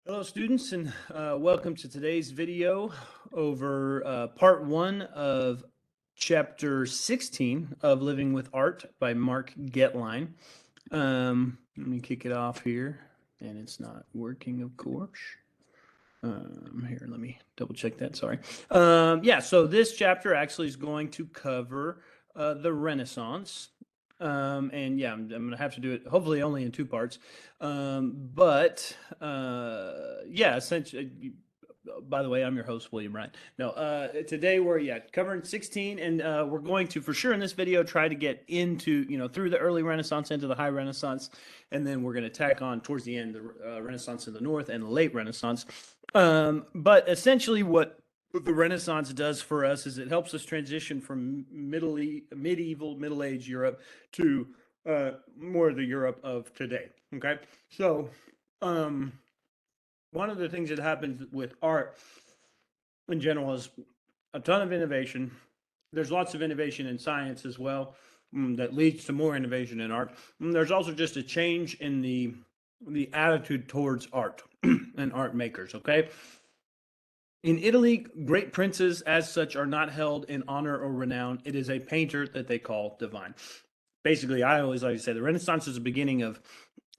Hello, students, and welcome to today's video over part one of chapter 16 of Living with Art by Mark Getlein. Let me kick it off here, and it's not working, of course. Here, let me double check that. Sorry. Yeah, so this chapter actually is going to cover the Renaissance. And yeah, I'm going to have to do it hopefully only in two parts. Yeah, essentially, by the way, I'm your host, William Wright. No, today we're covering 16, and we're going to, for sure in this video, try to get into, through the early Renaissance into the High Renaissance, and then we're going to tack on towards the end the Renaissance in the North and the Late Renaissance. But essentially what the Renaissance does for us is it helps us transition from medieval, Middle Age Europe to more of the Europe of today. Okay, so one of the things that happens with art in general is a ton of innovation. There's lots of innovation in science as well that leads to more innovation in art. And there's also just a change in the attitude towards art and art makers. Okay. In Italy, great princes as such are not held in honor or renown. It is a painter that they call divine. Basically, I always like to say the Renaissance is the beginning of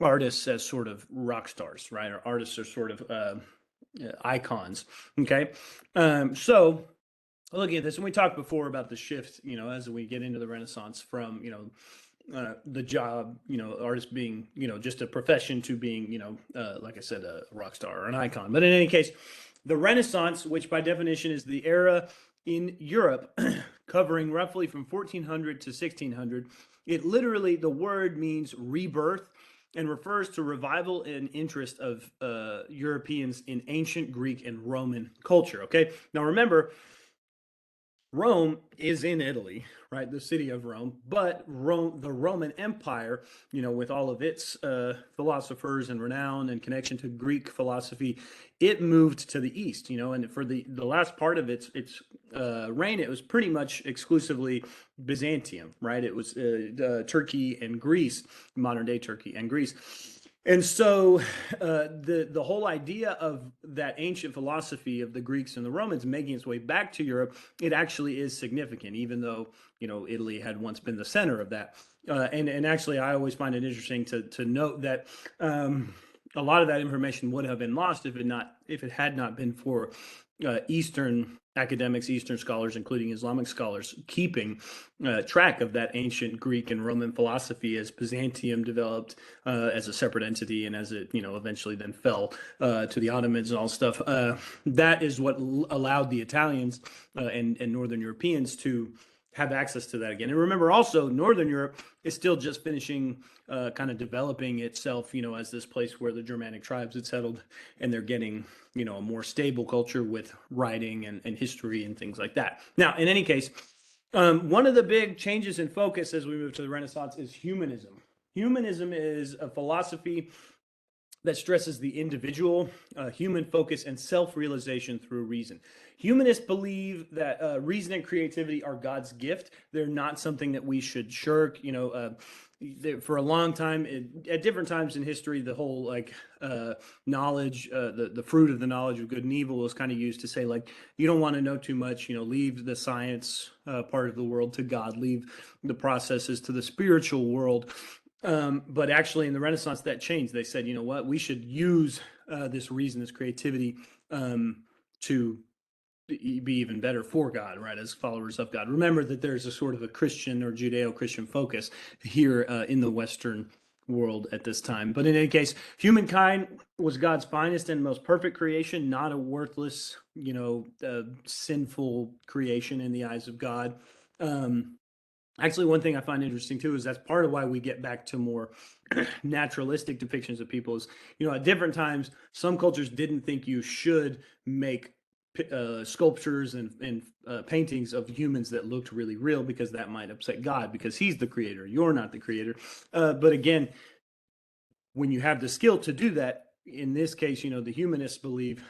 artists as sort of rock stars, right? Or artists are sort of icons. Okay. So looking at this, and we talked before about the shift, as we get into the Renaissance from, the job, artist being, just a profession to being, like I said, a rock star or an icon. But in any case, the Renaissance, which by definition is the era in Europe covering roughly from 1400 to 1600, it literally, the word means rebirth and refers to revival and interest of Europeans in ancient Greek and Roman culture. Okay, now remember, Rome is in Italy, right? The city of Rome, but the Roman Empire, with all of its philosophers and renown and connection to Greek philosophy, it moved to the east, and for the last part of its reign, it was pretty much exclusively Byzantium, right? It was Turkey and Greece, modern day Turkey and Greece. And so the whole idea of that ancient philosophy of the Greeks and the Romans making its way back to Europe, it actually is significant, even though, Italy had once been the center of that. And actually, I always find it interesting to note that a lot of that information would have been lost if it had not been for Eastern academics, Eastern scholars, including Islamic scholars, keeping track of that ancient Greek and Roman philosophy as Byzantium developed as a separate entity, and as it, eventually then fell to the Ottomans and all stuff. That is what allowed the Italians and Northern Europeans to have access to that again. And remember also, Northern Europe is still just finishing kind of developing itself, as this place where the Germanic tribes had settled, and they're getting, a more stable culture with writing and history and things like that. Now, in any case, one of the big changes in focus as we move to the Renaissance is humanism. Humanism is a philosophy that stresses the individual, human focus, and self-realization through reason. Humanists believe that reason and creativity are God's gift. They're not something that we should shirk. For a long time, at different times in history, the whole knowledge, the fruit of the knowledge of good and evil was kind of used to say, like, you don't want to know too much. Leave the science part of the world to God. Leave the processes to the spiritual world. But actually, in the Renaissance, that changed. They said, you know what, we should use this reason, this creativity, to be even better for God, right, as followers of God. Remember that there's a sort of a Christian or Judeo-Christian focus here in the Western world at this time. But in any case, humankind was God's finest and most perfect creation, not a worthless, sinful creation in the eyes of God. Actually, one thing I find interesting too is that's part of why we get back to more naturalistic depictions of people is, at different times, some cultures didn't think you should make sculptures and paintings of humans that looked really real, because that might upset God, because he's the creator. You're not the creator. But again, when you have the skill to do that, in this case, the humanists believe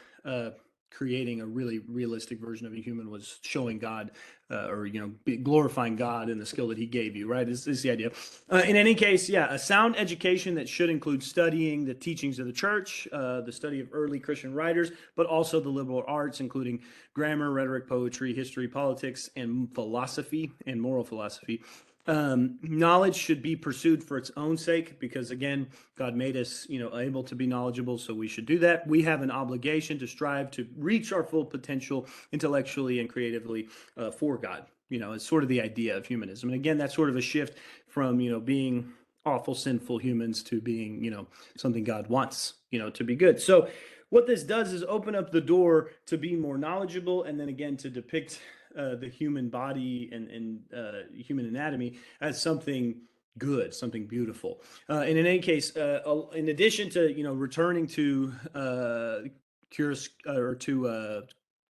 creating a really realistic version of a human was showing God, or glorifying God in the skill that He gave you. Right? Is the idea? In any case, yeah, a sound education that should include studying the teachings of the church, the study of early Christian writers, but also the liberal arts, including grammar, rhetoric, poetry, history, politics, and philosophy and moral philosophy. Knowledge should be pursued for its own sake, because again, God made us, able to be knowledgeable, so we should do that. We have an obligation to strive to reach our full potential intellectually and creatively for God. It's sort of the idea of humanism. And again, that's sort of a shift from, being awful, sinful humans to being, something God wants, to be good. So what this does is open up the door to be more knowledgeable, and then again to depict the human body and human anatomy as something good, something beautiful. And in any case, in addition to returning to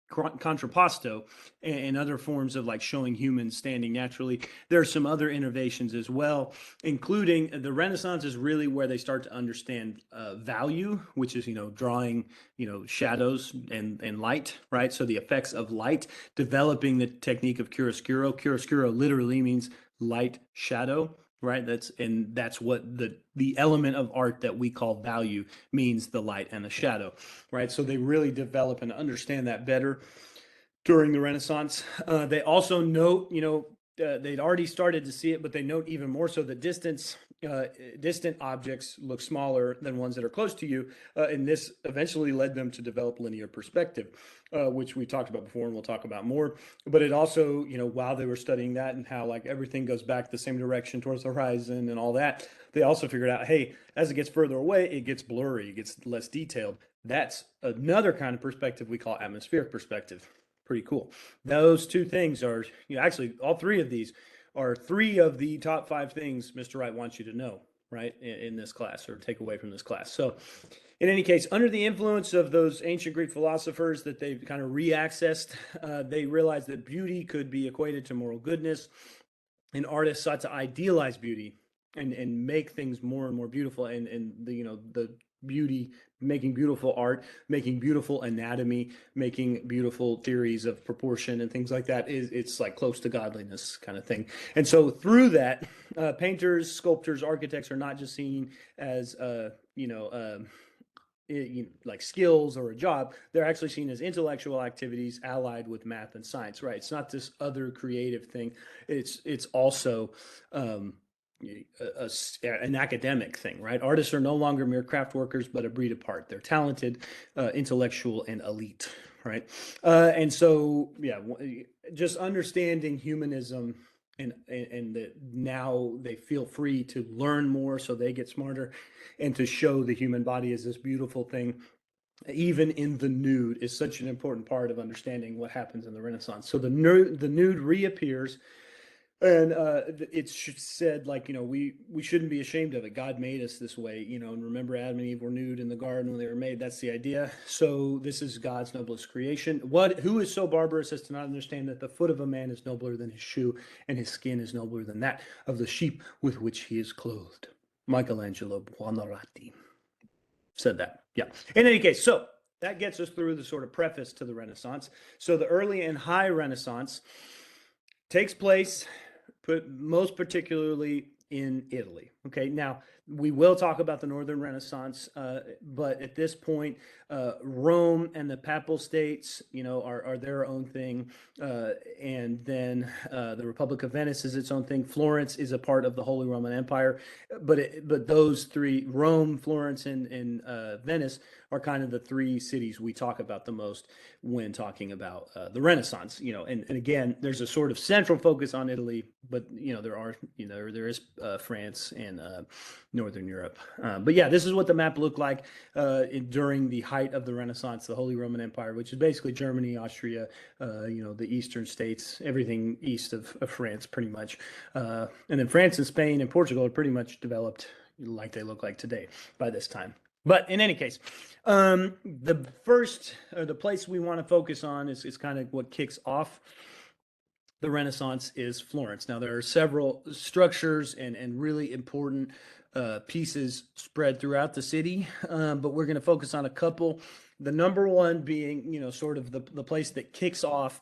contrapposto and other forms of like showing humans standing naturally, there are some other innovations as well, including the Renaissance is really where they start to understand value, which is drawing shadows and light, right? So the effects of light, developing the technique of chiaroscuro. Chiaroscuro literally means light shadow, right? That's what the element of art that we call value means, the light and the shadow, right? So they really develop and understand that better during the Renaissance. They also note, they'd already started to see it, but they note even more so that distant objects look smaller than ones that are close to you, and this eventually led them to develop linear perspective, which we talked about before and we'll talk about more. But it also, while they were studying that and how like everything goes back the same direction towards the horizon and all that, they also figured out, hey, as it gets further away, it gets blurry, it gets less detailed. That's another kind of perspective we call atmospheric perspective. Pretty cool. Those two things are, actually, all three of these are three of the top 5 things Mr. Wright wants you to know, right, in this class, or take away from this class. So, in any case, under the influence of those ancient Greek philosophers that they've kind of re-accessed, they realized that beauty could be equated to moral goodness, and artists sought to idealize beauty and make things more and more beautiful, and the beauty, making beautiful art, making beautiful anatomy, making beautiful theories of proportion and things like that, it's like close to godliness kind of thing. And so through that, painters, sculptors, architects are not just seen as like skills or a job. They're actually seen as intellectual activities allied with math and science, right? It's not this other creative thing. It's also an academic thing, right? Artists are no longer mere craft workers, but a breed apart. They're talented, intellectual, and elite, right? And so, yeah, just understanding humanism and that now they feel free to learn more, so they get smarter, and to show the human body as this beautiful thing, even in the nude, is such an important part of understanding what happens in the Renaissance. So the nude reappears. And it's said, like, we shouldn't be ashamed of it. God made us this way, and remember Adam and Eve were nude in the garden when they were made. That's the idea. So this is God's noblest creation. Who is so barbarous as to not understand that the foot of a man is nobler than his shoe, and his skin is nobler than that of the sheep with which he is clothed? Michelangelo Buonarroti said that. Yeah. In any case, so that gets us through the sort of preface to the Renaissance. So the early and high Renaissance takes place most particularly in Italy. Okay, now we will talk about the Northern Renaissance, but at this point, Rome and the Papal States, are their own thing, and then the Republic of Venice is its own thing. Florence is a part of the Holy Roman Empire, but those three, Rome, Florence, and Venice, are kind of the three cities we talk about the most when talking about the Renaissance. And again, there's a sort of central focus on Italy, but there is France and Northern Europe. But yeah, this is what the map looked like during the height of the Renaissance, the Holy Roman Empire, which is basically Germany, Austria, the eastern states, everything east of France, pretty much. And then France and Spain and Portugal are pretty much developed like they look like today by this time. But in any case, the place we want to focus on is kind of what kicks off the Renaissance is Florence. Now, there are several structures and really important pieces spread throughout the city, but we're going to focus on a couple. The number one being, sort of the place that kicks off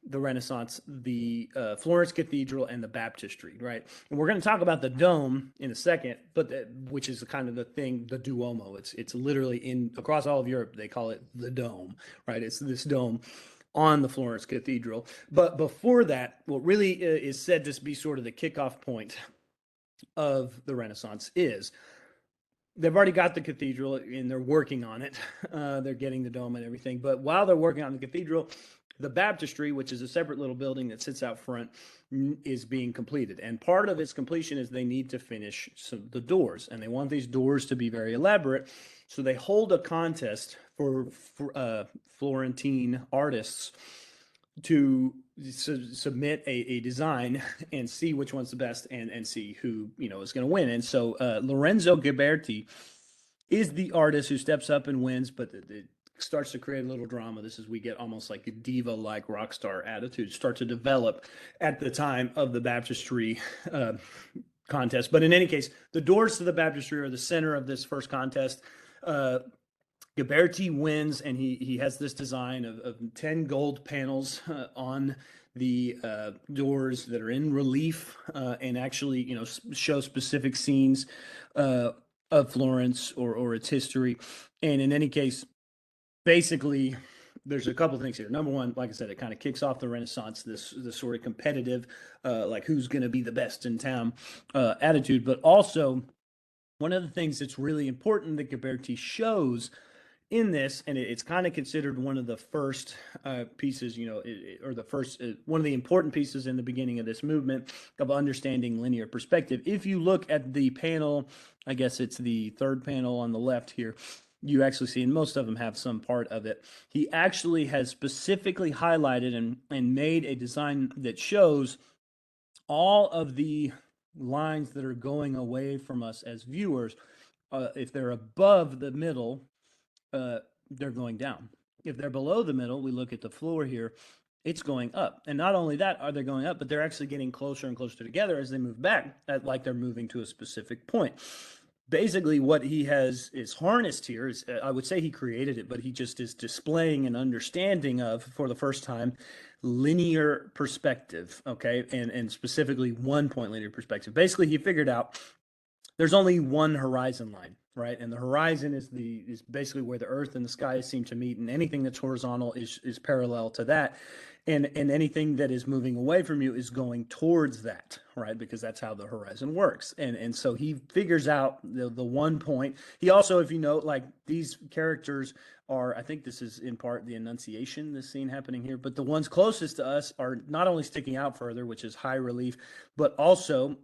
the Renaissance, the Florence Cathedral and the baptistry, right? And we're going to talk about the dome in a second, but which is kind of the thing, the Duomo. It's literally across all of Europe they call it the dome, right? It's this dome on the Florence Cathedral. But before that, what really is said to be sort of the kickoff point of the Renaissance is they've already got the cathedral and they're working on it. They're getting the dome and everything. But while they're working on the cathedral, the baptistry, which is a separate little building that sits out front, is being completed. And part of its completion is they need to finish the doors. And they want these doors to be very elaborate. So they hold a contest for Florentine artists to submit a design and see which one's the best and see who is going to win. And so Lorenzo Ghiberti is the artist who steps up and wins, but it starts to create a little drama. This is we get almost like a diva-like rock star attitude start to develop at the time of the baptistry contest. But in any case, the doors to the baptistry are the center of this first contest. Ghiberti wins, and he has this design of 10 gold panels on the doors that are in relief and actually, show specific scenes of Florence or its history. And in any case, basically, there's a couple things here. Number one, like I said, it kind of kicks off the Renaissance, this sort of competitive, like who's going to be the best in town attitude. But also, one of the things that's really important that Ghiberti shows in this, and it's kind of considered one of the first pieces, or the first, one of the important pieces in the beginning of this movement of understanding linear perspective. If you look at the panel, I guess it's the third panel on the left here, you actually see, and most of them have some part of it, he actually has specifically highlighted and made a design that shows all of the lines that are going away from us as viewers. If they're above the middle, they're going down. If they're below the middle, we look at the floor here, it's going up. And not only that are they going up, but they're actually getting closer and closer together as they move back, like they're moving to a specific point. Basically, what he has is harnessed here is, I would say he created it, but he just is displaying an understanding of, for the first time, linear perspective, okay? And specifically 1-point linear perspective. Basically, he figured out there's only one horizon line, right? And the horizon is basically where the earth and the sky seem to meet, and anything that's horizontal is parallel to that. And anything that is moving away from you is going towards that, right? Because that's how the horizon works. And so he figures out the 1 point. He also, if you note, like these characters are, I think this is in part the Annunciation, this scene happening here, but the ones closest to us are not only sticking out further, which is high relief, but also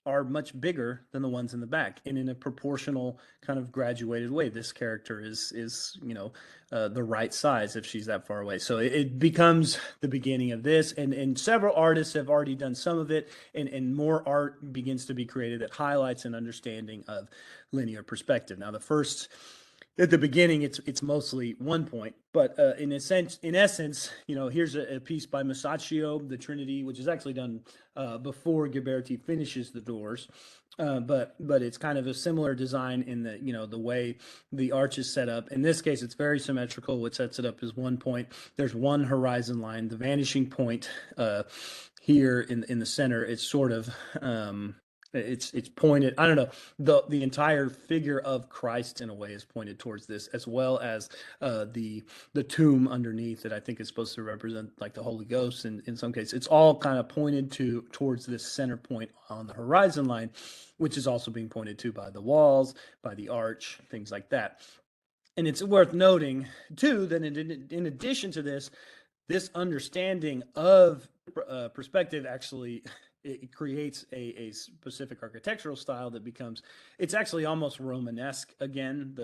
are much bigger than the ones in the back, and in a proportional kind of graduated way. This character is the right size if she's that far away. So it becomes the beginning of this, and several artists have already done some of it, and more art begins to be created that highlights an understanding of linear perspective. Now, at the beginning, it's mostly 1 point, but in essence, here's a piece by Masaccio, the Trinity, which is actually done before Ghiberti finishes the doors, but it's kind of a similar design in the way the arch is set up. In this case, it's very symmetrical. What sets it up is 1 point. There's one horizon line. The vanishing point here in the center, it's sort of it's pointed. I don't know. The entire figure of Christ in a way is pointed towards this, as well as the tomb underneath that I think is supposed to represent like the Holy Ghost. In some cases, it's all kind of pointed towards this center point on the horizon line, which is also being pointed to by the walls, by the arch, things like that. And it's worth noting too that in addition to this understanding of perspective actually it creates a specific architectural style that becomes, it's actually almost Romanesque again.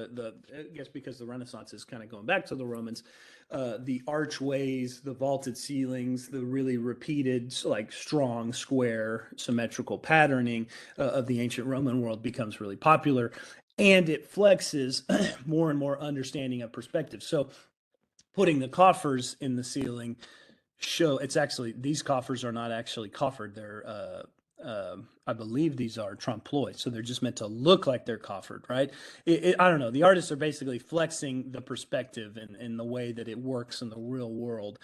I guess because the Renaissance is kind of going back to the Romans, the archways, the vaulted ceilings, the really repeated, like strong, square, symmetrical patterning of the ancient Roman world becomes really popular, and it flexes more and more understanding of perspective. So putting the coffers in the ceiling show it's actually, these coffers are not actually coffered, they're I believe these are trompe-l'oeil, so they're just meant to look like they're coffered, right? I don't know. The artists are basically flexing the perspective and the way that it works in the real world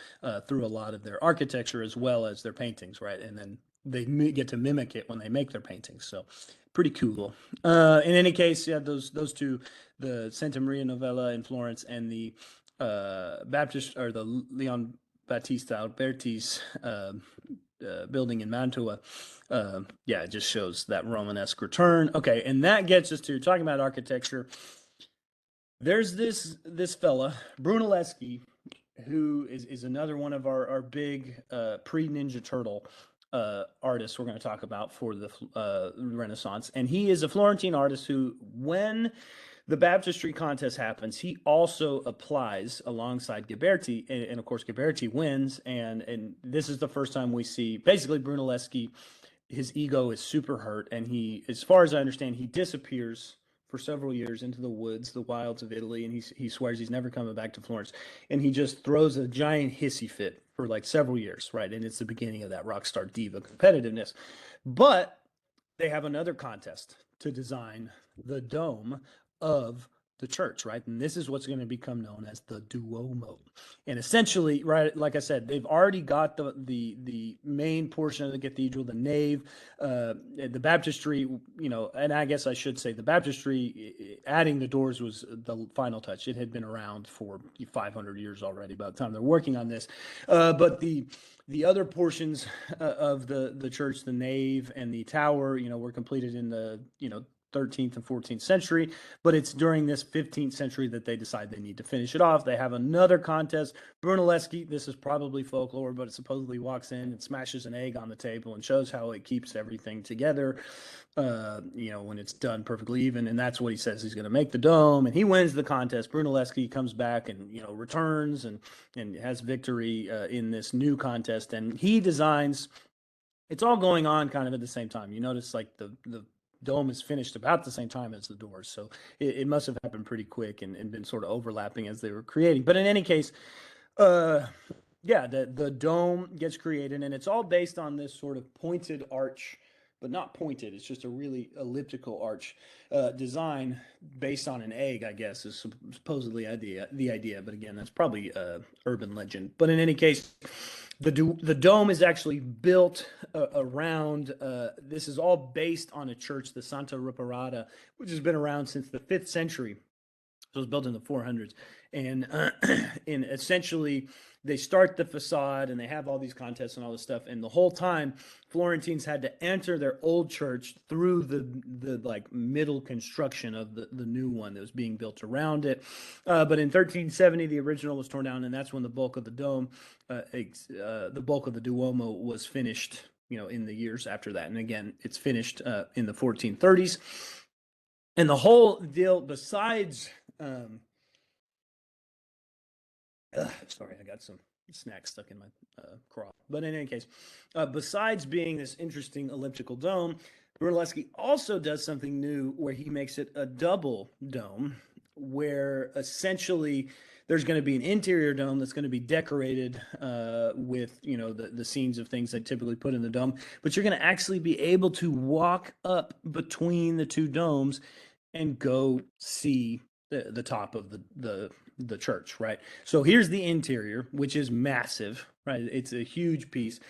through a lot of their architecture as well as their paintings, right? And then they get to mimic it when they make their paintings. So pretty cool. In any case, yeah, those two, the Santa Maria Novella in Florence and the Baptist or the Leon Battista Alberti's building in Mantua. Yeah, it just shows that Romanesque return. Okay, and that gets us to talking about architecture. There's this fella, Brunelleschi, who is another one of our big pre-Ninja Turtle artists we're going to talk about for the Renaissance. And he is a Florentine artist who, when the baptistry contest happens, he also applies alongside Ghiberti, and of course Ghiberti wins, and this is the first time we see basically Brunelleschi. His ego is super hurt, and he, as far as I understand, he disappears for several years into the woods, the wilds of Italy, and he swears he's never coming back to Florence, and he just throws a giant hissy fit for like several years, right? And it's the beginning of that rock star diva competitiveness. But they have another contest to design the dome of the church, right? And this is what's going to become known as the Duomo. And essentially, right, like I said, they've already got the main portion of the cathedral, the nave, the baptistry, and I guess I should say the baptistry, adding the doors was the final touch. It had been around for 500 years already by the time they're working on this. But the other portions of the church, the nave and the tower, were completed in the 13th and 14th century, but it's during this 15th century that they decide they need to finish it off. They have another contest. Brunelleschi, this is probably folklore, but it supposedly walks in and smashes an egg on the table and shows how it keeps everything together, when it's done perfectly even. And that's what he says he's going to make the dome, and he wins the contest. Brunelleschi comes back and, returns and has victory in this new contest. And he designs, it's all going on kind of at the same time. You notice like the dome is finished about the same time as the doors. So it must have happened pretty quick and been sort of overlapping as they were creating. But in any case, yeah, the dome gets created, and it's all based on this sort of pointed arch, but not pointed. It's just a really elliptical arch design based on an egg, I guess, is supposedly the idea. But again, that's probably urban legend. But in any case, the dome is actually built around, this is all based on a church, the Santa Reparata, which has been around since the 5th century. So it was built in the 400s. And essentially, they start the facade and they have all these contests and all this stuff. And the whole time, Florentines had to enter their old church through the like middle construction of the new one that was being built around it. But in 1370, the original was torn down, and that's when the bulk of the dome, the bulk of the Duomo was finished, in the years after that. And again, it's finished in the 1430s. And the whole deal, besides sorry, I got some snacks stuck in my craw. But in any case, besides being this interesting elliptical dome, Brunelleschi also does something new where he makes it a double dome, where essentially there's going to be an interior dome that's going to be decorated with, the scenes of things they typically put in the dome. But you're going to actually be able to walk up between the two domes and go see the top of the church, right? So here's the interior, which is massive, right? It's a huge piece,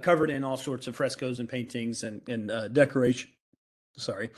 covered in all sorts of frescoes and paintings and decoration. Sorry.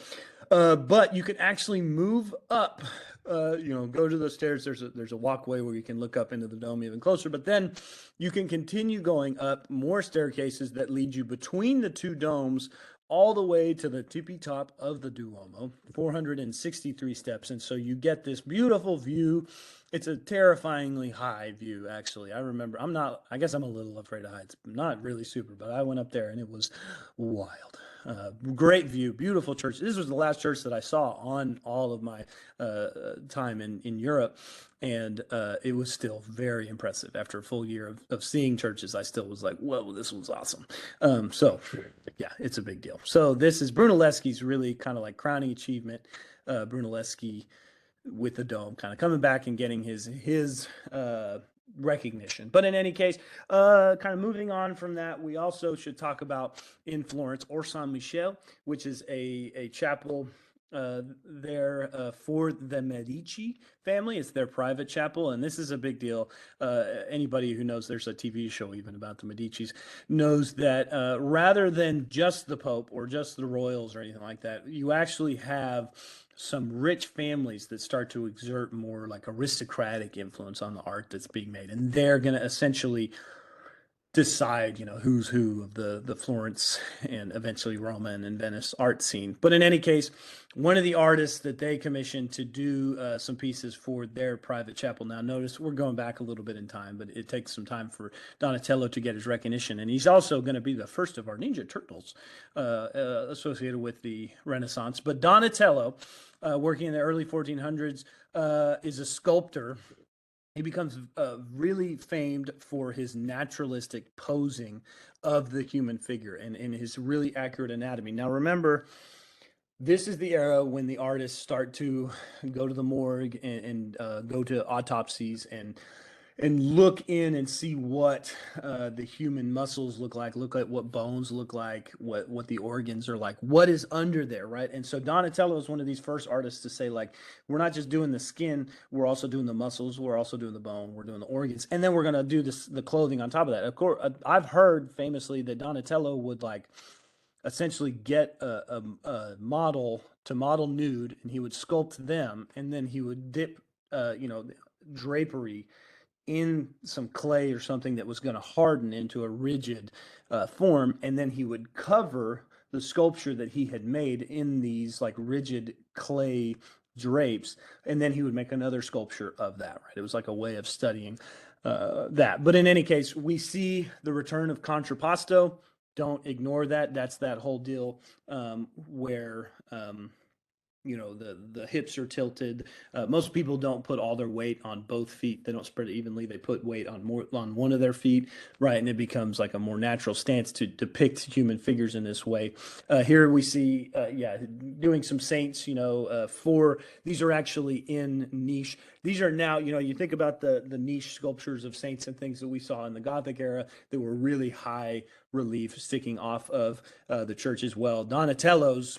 But you can actually move up, go to the stairs. There's a walkway where you can look up into the dome even closer, but then you can continue going up more staircases that lead you between the two domes all the way to the tippy top of the Duomo, 463 steps. And so you get this beautiful view. It's a terrifyingly high view, actually. I guess I'm a little afraid of heights. Not really super, but I went up there and it was wild. Great view, beautiful church. This was the last church that I saw on all of my time in Europe. And it was still very impressive. After a full year of seeing churches, I still was like, whoa, this was awesome. So yeah, it's a big deal. So this is Brunelleschi's really kind of like crowning achievement. Brunelleschi with the dome, kind of coming back and getting his recognition. But in any case, kind of moving on from that, we also should talk about in Florence, Or San Michele, which is a chapel there for the Medici family. It's their private chapel, and this is a big deal. Anybody who knows there's a TV show even about the Medicis knows that rather than just the Pope or just the royals or anything like that, you actually have some rich families that start to exert more like aristocratic influence on the art that's being made, and they're going to essentially decide, who's who of the Florence and eventually Roman and Venice art scene. But in any case, one of the artists that they commissioned to do some pieces for their private chapel. Now, notice we're going back a little bit in time, but it takes some time for Donatello to get his recognition. And he's also going to be the first of our Ninja Turtles associated with the Renaissance. But Donatello, working in the early 1400s, is a sculptor. He becomes really famed for his naturalistic posing of the human figure and his really accurate anatomy. Now, remember, this is the era when the artists start to go to the morgue and go to autopsies and look in and see what the human muscles look at what bones look like, what the organs are like, what is under there, right? And so Donatello is one of these first artists to say, like, we're not just doing the skin, we're also doing the muscles, we're also doing the bone, we're doing the organs, and then we're going to do the clothing on top of that. Of course, I've heard famously that Donatello would like essentially get a model to model nude, and he would sculpt them, and then he would dip drapery in some clay or something that was going to harden into a rigid form, and then he would cover the sculpture that he had made in these like rigid clay drapes, and then he would make another sculpture of that, right? It was like a way of studying that. But in any case, we see the return of contrapposto. Don't ignore that. That's that whole deal where the hips are tilted. Most people don't put all their weight on both feet. They don't spread it evenly. They put weight on one of their feet, right? And it becomes like a more natural stance to depict human figures in this way. Here we see, doing some saints. These are actually in niche. These are now, you think about the niche sculptures of saints and things that we saw in the Gothic era that were really high relief, sticking off of the church as well. Donatello's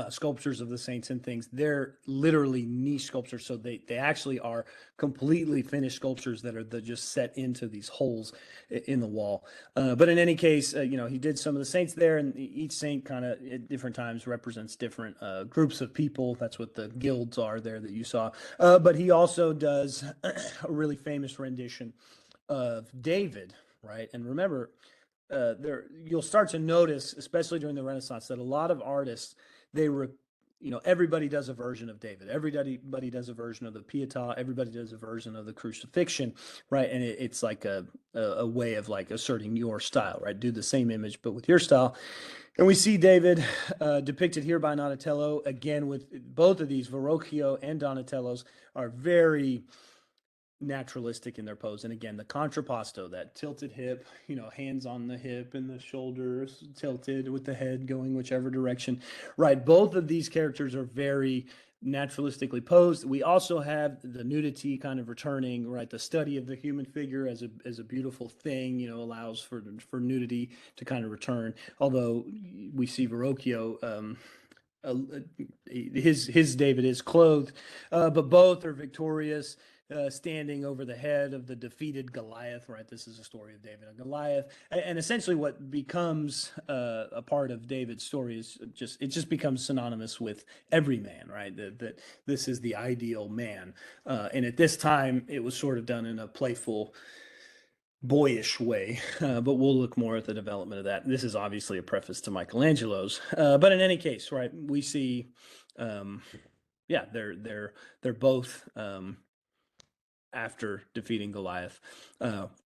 sculptures of the saints and things, they're literally niche sculptures, so they actually are completely finished sculptures that are just set into these holes in the wall. But in any case, he did some of the saints there, and each saint kind of at different times represents different groups of people. That's what the guilds are there that you saw. But he also does a really famous rendition of David, right? And remember, you'll start to notice, especially during the Renaissance, that a lot of artists, everybody does a version of David. Everybody does a version of the Pietà. Everybody does a version of the crucifixion, right? And it's like a way of like asserting your style, right? Do the same image, but with your style. And we see David depicted here by Donatello. Again, with both of these, Verrocchio and Donatello's are very naturalistic in their pose. And again, the contrapposto, that tilted hip, hands on the hip and the shoulders tilted with the head going whichever direction, right? Both of these characters are very naturalistically posed. We also have the nudity kind of returning, right? The study of the human figure as a beautiful thing, allows for nudity to kind of return. Although we see Verrocchio, his David is clothed, but both are victorious, standing over the head of the defeated Goliath, right? This is a story of David and Goliath. And essentially what becomes a part of David's story is it just becomes synonymous with every man, right? That this is the ideal man. And at this time, it was sort of done in a playful, boyish way, but we'll look more at the development of that. This is obviously a preface to Michelangelo's, but in any case, right, we see, they're both after defeating Goliath.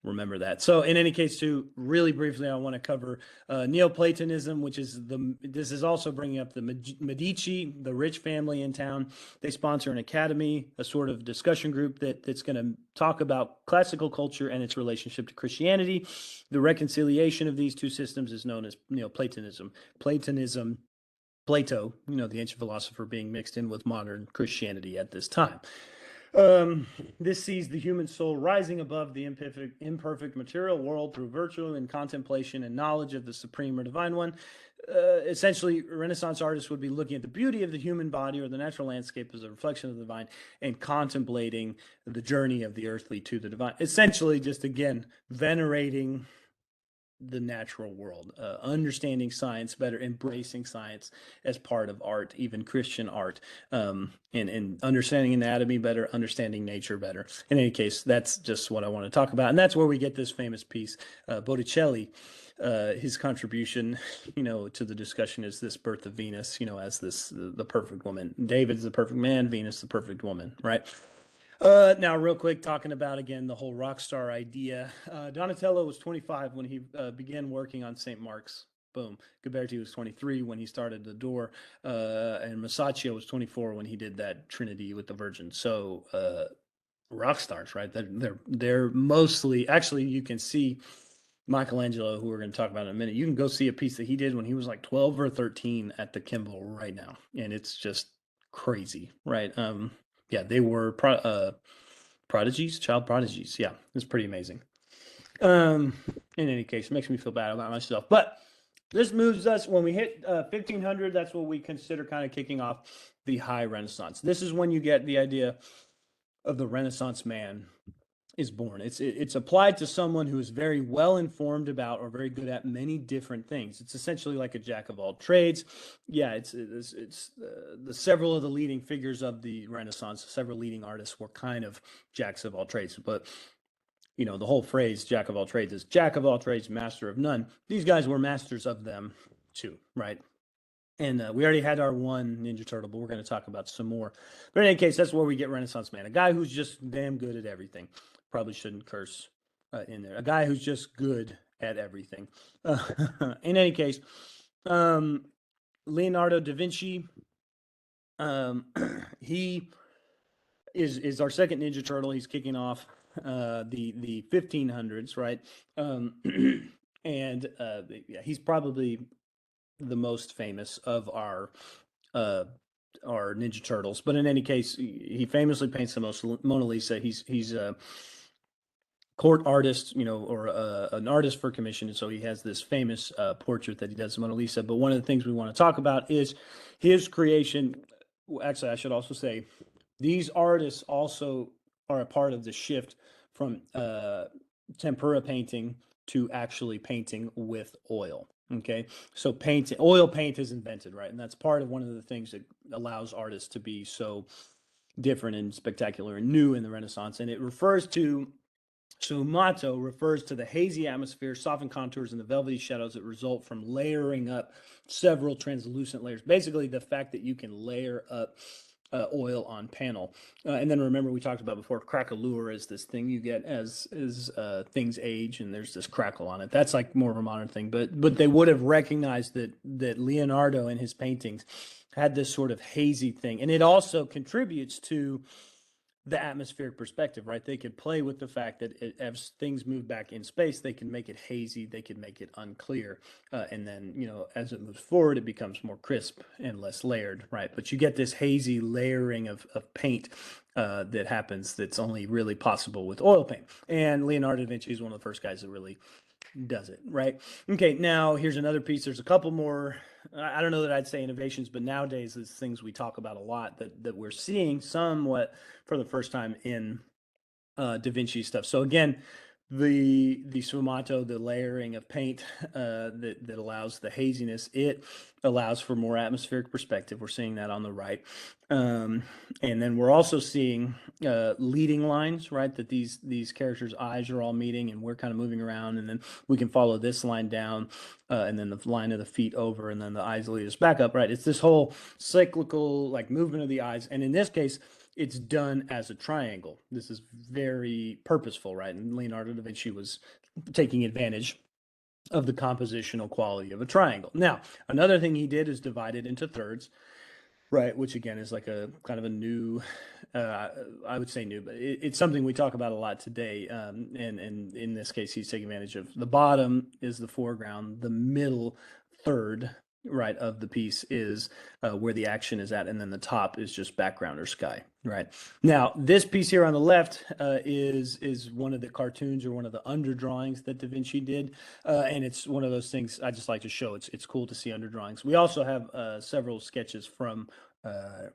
Remember that. So in any case, too, really briefly, I want to cover Neoplatonism, which is this is also bringing up the Medici, the rich family in town. They sponsor an academy, a sort of discussion group that's going to talk about classical culture and its relationship to Christianity. The reconciliation of these two systems is known as Neoplatonism. Plato, the ancient philosopher, being mixed in with modern Christianity at this time. This sees the human soul rising above the imperfect material world through virtue and contemplation and knowledge of the supreme or divine one. Essentially, Renaissance artists would be looking at the beauty of the human body or the natural landscape as a reflection of the divine and contemplating the journey of the earthly to the divine. Essentially, just again, venerating the natural world, understanding science better, embracing science as part of art, even Christian art, and understanding anatomy better, understanding nature better. In any case, that's just what I want to talk about. And that's where we get this famous piece, Botticelli. His contribution, to the discussion is this birth of Venus, as the perfect woman. David's the perfect man, Venus the perfect woman, right? Now, real quick, talking about, again, the whole rock star idea. Donatello was 25 when he began working on St. Mark's. Boom. Ghiberti was 23 when he started the door. And Masaccio was 24 when he did that Trinity with the Virgin. So rock stars, right? They're mostly, actually, you can see Michelangelo, who we're going to talk about in a minute. You can go see a piece that he did when he was like 12 or 13 at the Kimball right now. And it's just crazy, right? Yeah, they were prodigies, child prodigies. Yeah, it's pretty amazing. In any case, it makes me feel bad about myself. But this moves us when we hit 1500. That's what we consider kind of kicking off the High Renaissance. This is when you get the idea of the Renaissance man is born. It's applied to someone who is very well informed about or very good at many different things. It's essentially like a jack of all trades. Yeah, it's the several of the leading figures of the Renaissance, several leading artists were kind of jacks of all trades. But the whole phrase "jack of all trades" is jack of all trades, master of none. These guys were masters of them too, right? And we already had our one Ninja Turtle, but we're going to talk about some more. But in any case, that's where we get Renaissance man, a guy who's just damn good at everything. Probably shouldn't curse in there. A guy who's just good at everything. In any case, Leonardo da Vinci, he is our second Ninja Turtle. He's kicking off the 1500s, right? And yeah, he's probably the most famous of our Ninja Turtles. But in any case, he famously paints the most Mona Lisa. He's a court artist, or an artist for commission, and so he has this famous portrait that he does of Mona Lisa. But one of the things we want to talk about is his creation. Actually, I should also say these artists also are a part of the shift from tempera painting to actually painting with oil. Okay, so oil paint is invented, right? And that's part of one of the things that allows artists to be so different and spectacular and new in the Renaissance. And it refers to Sfumato refers to the hazy atmosphere, softened contours, and the velvety shadows that result from layering up several translucent layers. Basically, the fact that you can layer up oil on panel. And then remember, we talked about before, craquelure is this thing you get as things age, and there's this crackle on it. That's like more of a modern thing. But they would have recognized that Leonardo in his paintings had this sort of hazy thing. And it also contributes to the atmospheric perspective, right? They could play with the fact that as things move back in space, they can make it hazy, they can make it unclear, and then as it moves forward, it becomes more crisp and less layered, right? But you get this hazy layering of paint that happens that's only really possible with oil paint. And Leonardo da Vinci is one of the first guys that really does it, right? Okay, now here's another piece. There's a couple more, I don't know that I'd say innovations, but nowadays it's things we talk about a lot that we're seeing somewhat for the first time in Da Vinci stuff. So again, the sfumato, the layering of paint that allows the haziness, it allows for more atmospheric perspective. We're seeing that on the right. And then we're also seeing leading lines, right? That these characters' eyes are all meeting and we're kind of moving around, and then we can follow this line down and then the line of the feet over, and then the eyes lead us back up, right? It's this whole cyclical like movement of the eyes. And in this case, it's done as a triangle. This is very purposeful, right? And Leonardo da Vinci was taking advantage of the compositional quality of a triangle. Now, another thing he did is divide it into thirds, right? Which again is like a kind of a new, I would say new, but it's something we talk about a lot today. And in this case, he's taking advantage of the bottom is the foreground, the middle third right, of the piece is where the action is at, and then the top is just background or sky, right? Now, this piece here on the left is one of the cartoons or one of the underdrawings that Da Vinci did, and it's one of those things I just like to show. It's cool to see underdrawings. We also have several sketches from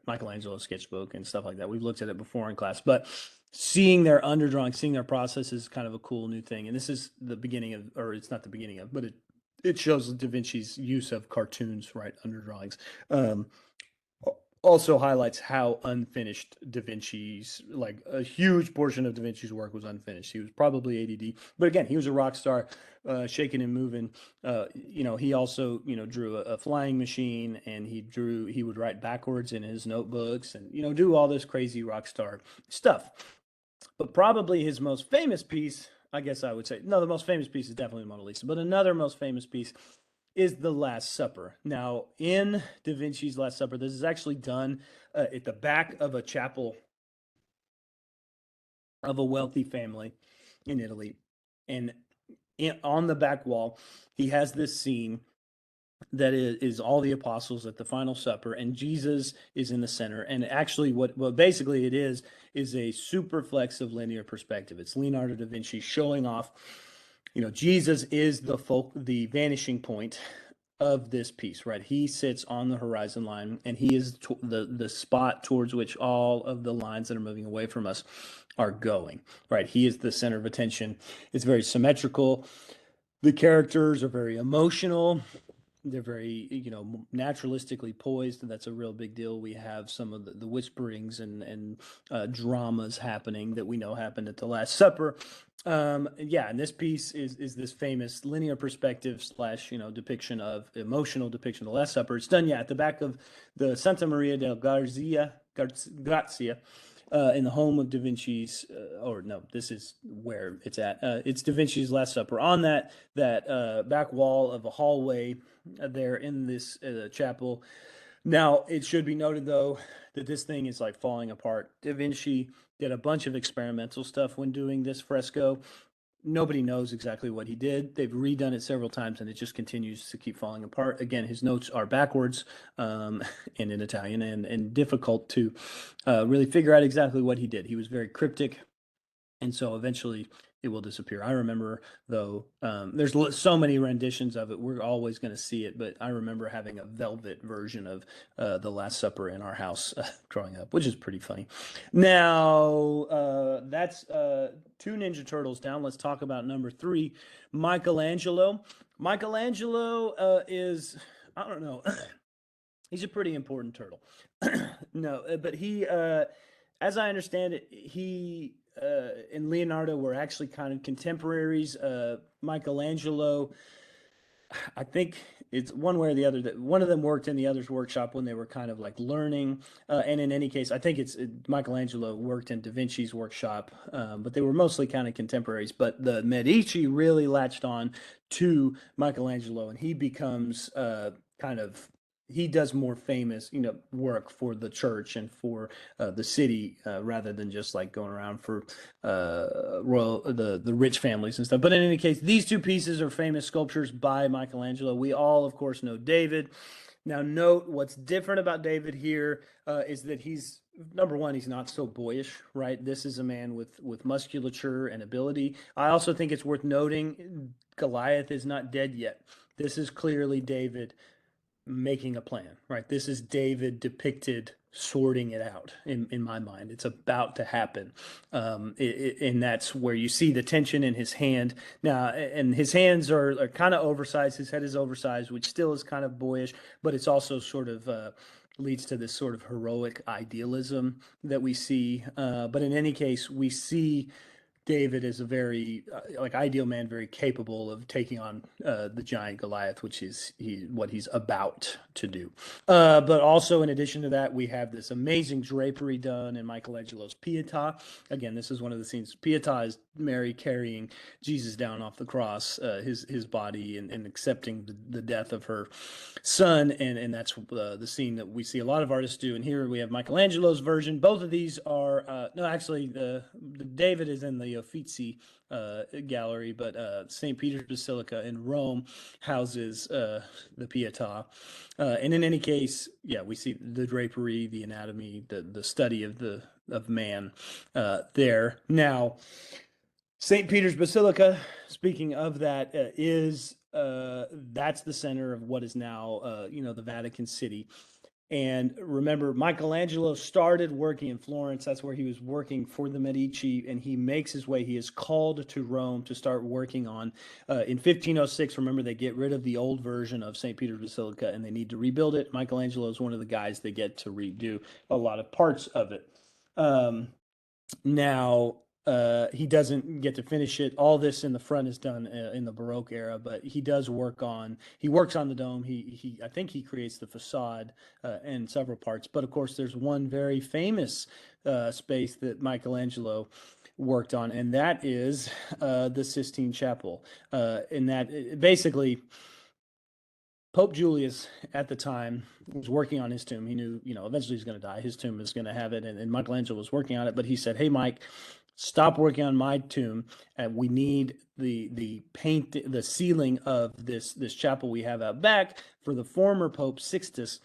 Michelangelo's sketchbook and stuff like that. We've looked at it before in class, but seeing their underdrawing, seeing their process is kind of a cool new thing. And this is the beginning of, or it's not the beginning of, but it shows Da Vinci's use of cartoons, right, underdrawings. Um, Also highlights how unfinished Da Vinci's, like a huge portion of Da Vinci's work was unfinished. He was probably ADD, but again, he was a rock star, shaking and moving. He also, drew a flying machine, and he would write backwards in his notebooks, and, do all this crazy rock star stuff. But probably his most famous piece, I guess I would say, no, the most famous piece is definitely the Mona Lisa, but another most famous piece is the Last Supper. Now, in Da Vinci's Last Supper, this is actually done at the back of a chapel of a wealthy family in Italy. And on the back wall, he has this scene that is all the apostles at the final supper, and Jesus is in the center. And actually what basically it is a superflexive linear perspective. It's Leonardo da Vinci showing off, Jesus is the vanishing point of this piece, right? He sits on the horizon line, and he is the spot towards which all of the lines that are moving away from us are going, right? He is the center of attention. It's very symmetrical. The characters are very emotional. They're very, naturalistically poised, and that's a real big deal. We have some of the whisperings and dramas happening that we know happened at the Last Supper. And this piece is this famous linear perspective slash, depiction of emotional depiction of the Last Supper. It's done, at the back of the Santa Maria del Grazia, in the home of Da Vinci's, or no, this is where it's at. It's Da Vinci's Last Supper. On that back wall of a hallway there in this chapel. Now, it should be noted, though, that this thing is like falling apart. Da Vinci did a bunch of experimental stuff when doing this fresco. Nobody knows exactly what he did. They've redone it several times, and it just continues to keep falling apart. Again, his notes are backwards and in Italian, and difficult to really figure out exactly what he did. He was very cryptic, and so eventually it will disappear. I remember, though, there's so many renditions of it. We're always going to see it, but I remember having a velvet version of the Last Supper in our house growing up, which is pretty funny. Now, that's two Ninja Turtles down. Let's talk about number 3, Michelangelo. Michelangelo is, I don't know, he's a pretty important turtle. No, but he, as I understand it, he and Leonardo were actually kind of contemporaries. Michelangelo, I think it's one way or the other that one of them worked in the other's workshop when they were kind of like learning. And in any case, I think Michelangelo worked in Da Vinci's workshop, but they were mostly kind of contemporaries. But the Medici really latched on to Michelangelo, and he becomes he does more famous, work for the church and for the city rather than just like going around for the rich families and stuff. But in any case, these two pieces are famous sculptures by Michelangelo. We all, of course, know David. Now, note what's different about David here is that he's number one, he's not so boyish, right? This is a man with musculature and ability. I also think it's worth noting Goliath is not dead yet. This is clearly David making a plan, right? This is David depicted sorting it out in my mind. It's about to happen. And that's where you see the tension in his hand. Now, and his hands are kind of oversized. His head is oversized, which still is kind of boyish, but it's also sort of leads to this sort of heroic idealism that we see. But in any case, we see David is a very ideal man, very capable of taking on the giant Goliath, which is what he's about to do. But also, in addition to that, we have this amazing drapery done in Michelangelo's Pietà. Again, this is one of the scenes. Pietà is Mary carrying Jesus down off the cross, his body, and accepting the death of her son, and that's the scene that we see a lot of artists do. And here we have Michelangelo's version. Both of these are no, actually, the David is in the Uffizi gallery, but St. Peter's Basilica in Rome houses the Pietà. And in any case, yeah, we see the drapery, the anatomy, the study of man there. Now, St. Peter's Basilica, speaking of that, that's the center of what is now, the Vatican City. And remember, Michelangelo started working in Florence. That's where he was working for the Medici, and he makes his way. He is called to Rome to start working on. In 1506, remember, they get rid of the old version of St. Peter's Basilica, and they need to rebuild it. Michelangelo is one of the guys that get to redo a lot of parts of it. Now, he doesn't get to finish it. All this in the front is done in the Baroque era, but he works on the dome. I think he creates the facade and several parts. But of course, there's one very famous space that Michelangelo worked on, and that is the Sistine Chapel. And that basically, Pope Julius at the time was working on his tomb. He knew, eventually he's going to die. His tomb is going to have it, and Michelangelo was working on it. But he said, "Hey, Mike, stop working on my tomb. We need the paint, the ceiling of this chapel we have out back for the former Pope Sixtus.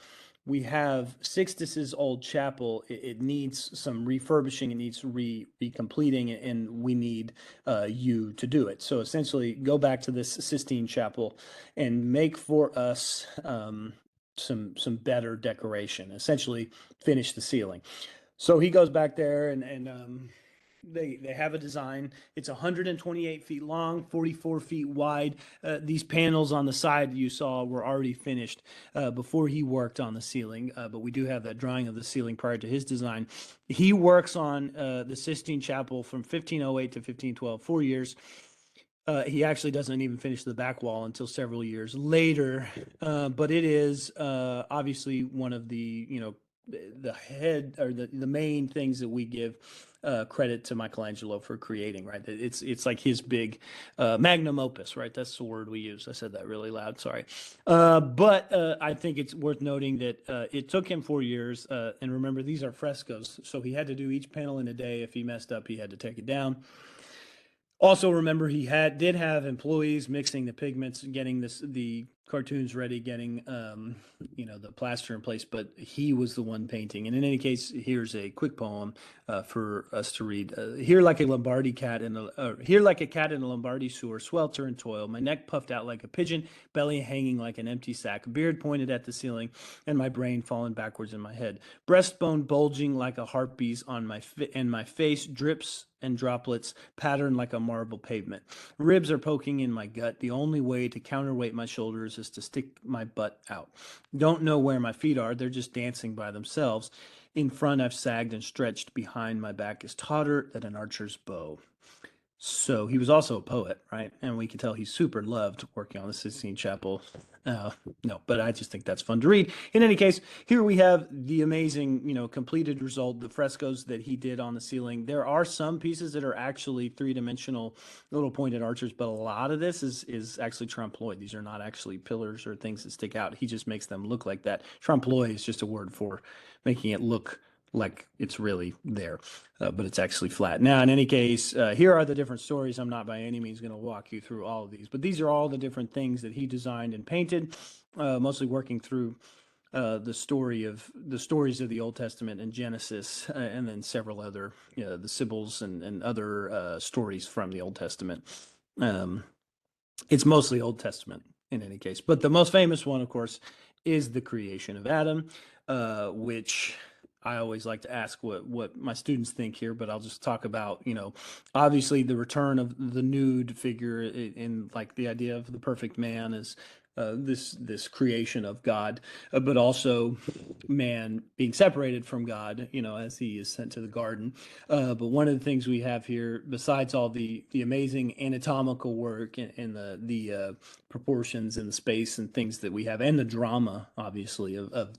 We have Sixtus's old chapel. It needs some refurbishing. It needs be completing, and we need you to do it. So essentially, go back to this Sistine Chapel and make for us some better decoration. Essentially, finish the ceiling." So he goes back there and they have a design. It's 128 feet long, 44 feet wide. These panels on the side you saw were already finished before he worked on the ceiling, but we do have that drawing of the ceiling prior to his design. He works on the Sistine Chapel from 1508 to 1512, 4 years. He actually doesn't even finish the back wall until several years later, but it is obviously one of the head or the main things that we give credit to Michelangelo for creating, right? It's like his big magnum opus, right? That's the word we use. I said that really loud, sorry. But I think it's worth noting that it took him 4 years, and remember, these are frescoes, so he had to do each panel in a day. If he messed up, he had to take it down. Also, remember, he did have employees mixing the pigments, getting the cartoons ready, getting the plaster in place, but he was the one painting. And in any case, here's a quick poem for us to read. Here like a cat in a Lombardy sewer, swelter and toil, my neck puffed out like a pigeon, belly hanging like an empty sack, beard pointed at the ceiling, and my brain fallen backwards in my head, breastbone bulging like a harpy's on and my face drips and droplets pattern like a marble pavement. Ribs are poking in my gut. The only way to counterweight my shoulders is to stick my butt out. Don't know where my feet are. They're just dancing by themselves. In front, I've sagged and stretched. Behind, my back is tauter than an archer's bow. So he was also a poet, right? And we can tell he super loved working on the Sistine Chapel. No, but I just think that's fun to read. In any case, here we have the amazing, completed result, the frescoes that he did on the ceiling. There are some pieces that are actually three-dimensional little pointed arches, but a lot of this is actually trompe-l'oeil. These are not actually pillars or things that stick out. He just makes them look like that. Trompe-l'oeil is just a word for making it look like it's really there, but it's actually flat. Now, in any case, here are the different stories. I'm not by any means going to walk you through all of these, but these are all the different things that he designed and painted, mostly working through the stories of the Old Testament and Genesis, and then several other, the Sibyls and other stories from the Old Testament. It's mostly Old Testament in any case, but the most famous one, of course, is the creation of Adam, which I always like to ask what my students think here, but I'll just talk about, obviously the return of the nude figure in like the idea of the perfect man is this creation of God, but also man being separated from God, as he is sent to the garden. But one of the things we have here, besides all the amazing anatomical work and the proportions and the space and things that we have, and the drama, obviously, of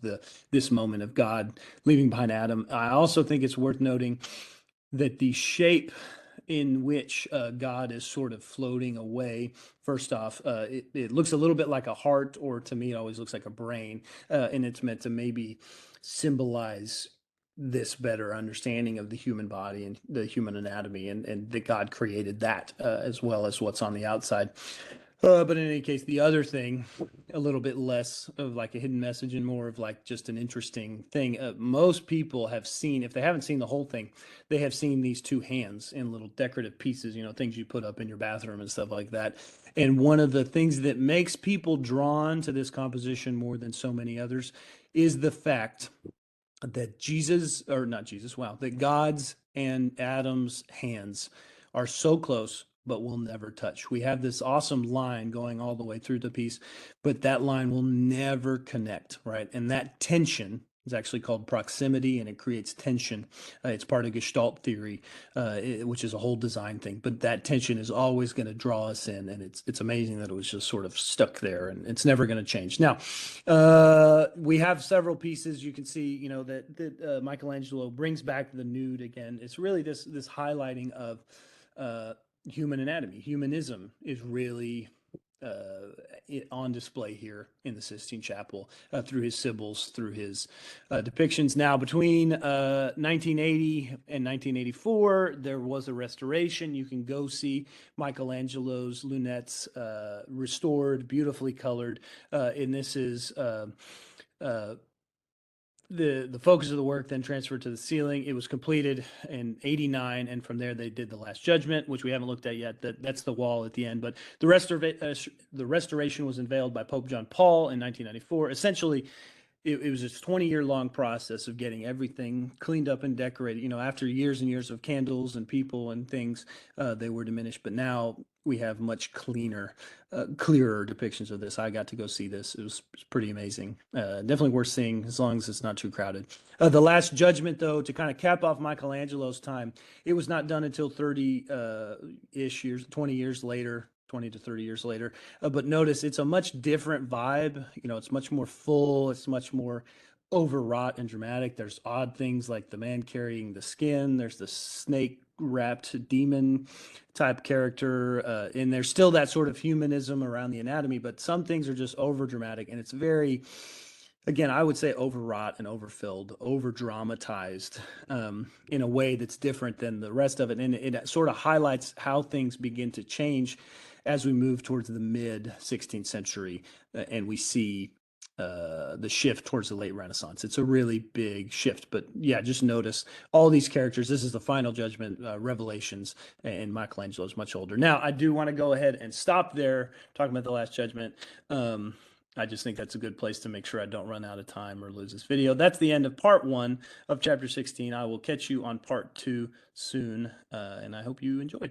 this moment of God leaving behind Adam, I also think it's worth noting that the shape in which God is sort of floating away. First off, it looks a little bit like a heart, or to me, it always looks like a brain, and it's meant to maybe symbolize this better understanding of the human body and the human anatomy, and that God created that as well as what's on the outside. But in any case, the other thing, a little bit less of like a hidden message and more of like just an interesting thing. Most people have seen, if they haven't seen the whole thing, they have seen these two hands in little decorative pieces, things you put up in your bathroom and stuff like that. And one of the things that makes people drawn to this composition more than so many others is the fact that that God's and Adam's hands are so close, but will never touch. We have this awesome line going all the way through the piece, but that line will never connect, right? And that tension is actually called proximity, and it creates tension. It's part of Gestalt theory, which is a whole design thing. But that tension is always going to draw us in, and it's amazing that it was just sort of stuck there, and it's never going to change. Now, we have several pieces. You can see, that Michelangelo brings back the nude again. It's really this highlighting of human anatomy. Humanism is really on display here in the Sistine Chapel through his Sibyls, through his depictions. Now, between 1980 and 1984, there was a restoration. You can go see Michelangelo's lunettes restored, beautifully colored. And this is the focus of the work then transferred to the ceiling. It was completed in 89, and from there they did the Last Judgment, which we haven't looked at yet. That's the wall at the end. But the restoration was unveiled by Pope John Paul in 1994. Essentially, it was a 20-year long process of getting everything cleaned up and decorated. After years and years of candles and people and things, they were diminished. But now we have much clearer depictions of this. I got to go see this. It was pretty amazing. Definitely worth seeing as long as it's not too crowded. The Last Judgment, though, to kind of cap off Michelangelo's time, it was not done until 30-ish years, 20 years later. 20 to 30 years later. But notice it's a much different vibe. It's much more full. It's much more overwrought and dramatic. There's odd things like the man carrying the skin. There's the snake wrapped demon type character. And there's still that sort of humanism around the anatomy, but some things are just over dramatic, and it's very, again, I would say overwrought and overfilled, over dramatized in a way that's different than the rest of it. And it sort of highlights how things begin to change as we move towards the mid 16th century and we see the shift towards the late Renaissance. It's a really big shift. But yeah, just notice all these characters. This is the Final Judgment, Revelations, and Michelangelo is much older. Now, I do want to go ahead and stop there talking about the Last Judgment. I just think that's a good place to make sure I don't run out of time or lose this video. That's the end of part 1 of chapter 16. I will catch you on part 2 soon, and I hope you enjoyed.